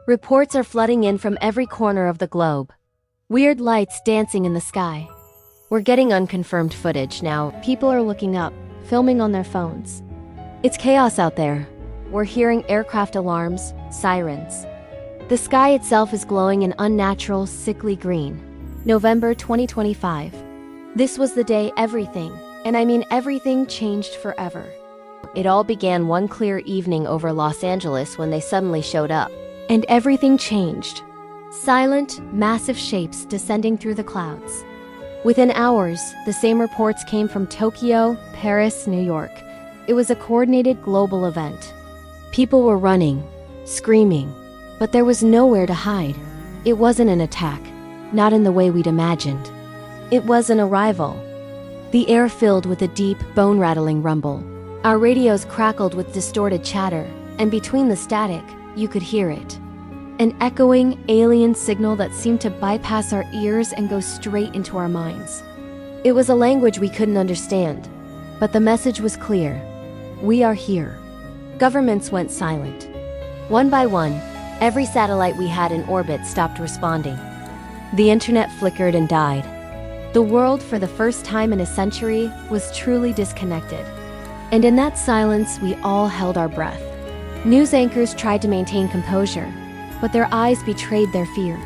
Reports are flooding in from every corner of the globe. Weird lights dancing in the sky. We're getting unconfirmed footage now. People are looking up, filming on their phones. It's chaos out there. We're hearing aircraft alarms, sirens. The sky itself is glowing an unnatural, sickly green. November 2025. This was the day everything, and I mean everything, changed forever. It all began one clear evening over Los Angeles when they suddenly showed up. And everything changed. Silent, massive shapes descending through the clouds. Within hours, the same reports came from Tokyo, Paris, New York. It was a coordinated global event. People were running, screaming, but there was nowhere to hide. It wasn't an attack, not in the way we'd imagined. It was an arrival. The air filled with a deep, bone-rattling rumble. Our radios crackled with distorted chatter, and between the static, you could hear it. An echoing, alien signal that seemed to bypass our ears and go straight into our minds. It was a language we couldn't understand, but the message was clear. We are here. Governments went silent. One by one, every satellite we had in orbit stopped responding. The internet flickered and died. The world, for the first time in a century, was truly disconnected. And in that silence, we all held our breath. News anchors tried to maintain composure, but their eyes betrayed their fear.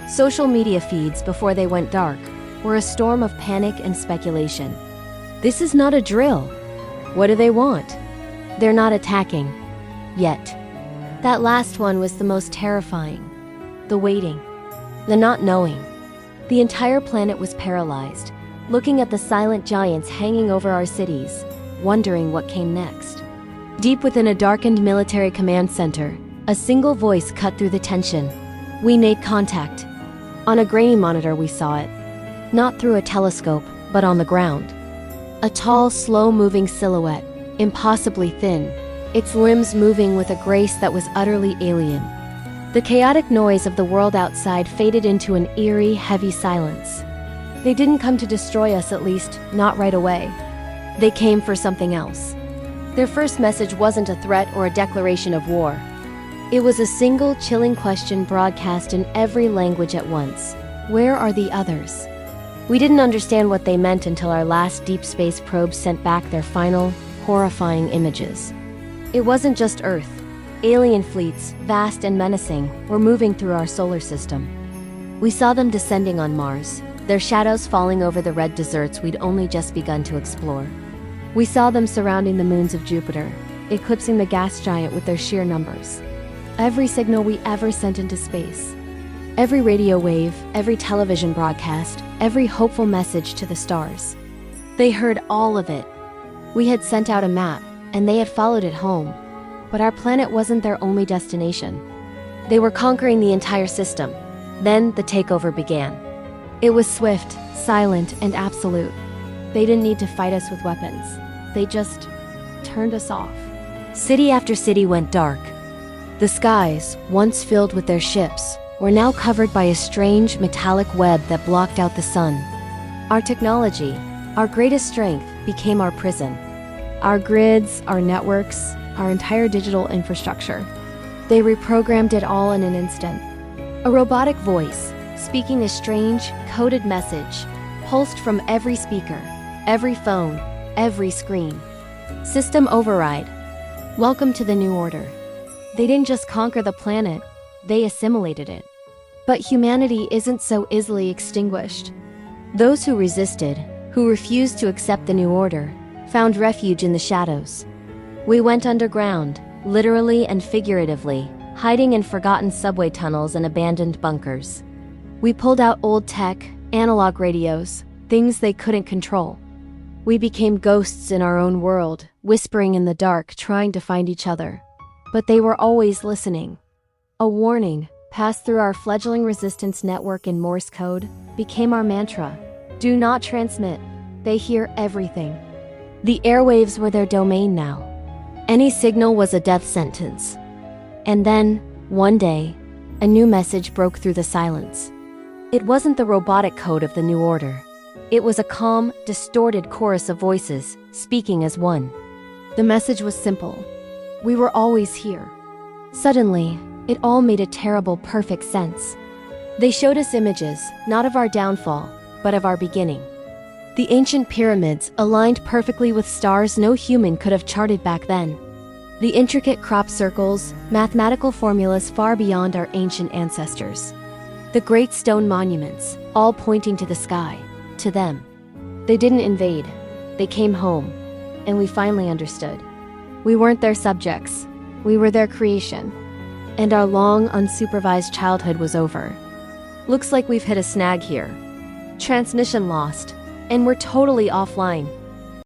Social media feeds, before they went dark, were a storm of panic and speculation. This is not a drill. What do they want? They're not attacking. Yet. That last one was the most terrifying. The waiting. The not knowing. The entire planet was paralyzed, looking at the silent giants hanging over our cities, wondering what came next. Deep within a darkened military command center, a single voice cut through the tension. We made contact. On a grainy monitor we saw it. Not through a telescope, but on the ground. A tall, slow-moving silhouette, impossibly thin, its limbs moving with a grace that was utterly alien. The chaotic noise of the world outside faded into an eerie, heavy silence. They didn't come to destroy us, at least, not right away. They came for something else. Their first message wasn't a threat or a declaration of war. It was a single, chilling question broadcast in every language at once. Where are the others? We didn't understand what they meant until our last deep space probe sent back their final, horrifying images. It wasn't just Earth. Alien fleets, vast and menacing, were moving through our solar system. We saw them descending on Mars, their shadows falling over the red deserts we'd only just begun to explore. We saw them surrounding the moons of Jupiter, eclipsing the gas giant with their sheer numbers. Every signal we ever sent into space. Every radio wave, every television broadcast, every hopeful message to the stars. They heard all of it. We had sent out a map, and they had followed it home. But our planet wasn't their only destination. They were conquering the entire system. Then the takeover began. It was swift, silent, and absolute. They didn't need to fight us with weapons. They just turned us off. City after city went dark. The skies, once filled with their ships, were now covered by a strange metallic web that blocked out the sun. Our technology, our greatest strength, became our prison. Our grids, our networks, our entire digital infrastructure. They reprogrammed it all in an instant. A robotic voice, speaking a strange, coded message, pulsed from every speaker, every phone, every screen. System override. Welcome to the new order. They didn't just conquer the planet, they assimilated it. But humanity isn't so easily extinguished. Those who resisted, who refused to accept the new order, found refuge in the shadows. We went underground, literally and figuratively, hiding in forgotten subway tunnels and abandoned bunkers. We pulled out old tech, analog radios, things they couldn't control. We became ghosts in our own world, whispering in the dark, trying to find each other. But they were always listening. A warning, passed through our fledgling resistance network in Morse code, became our mantra. Do not transmit. They hear everything. The airwaves were their domain now. Any signal was a death sentence. And then, one day, a new message broke through the silence. It wasn't the robotic code of the new order. It was a calm, distorted chorus of voices, speaking as one. The message was simple. We were always here. Suddenly, It all made a terrible, perfect sense. They showed us images, not of our downfall, but of our beginning. The ancient pyramids aligned perfectly with stars no human could have charted back then. The intricate crop circles, mathematical formulas far beyond our ancient ancestors. The great stone monuments, all pointing to the sky, to them. They didn't invade. They came home. And we finally understood. We weren't their subjects. We were their creation. And our long, unsupervised childhood was over. Looks like we've hit a snag here. Transmission lost. And we're totally offline.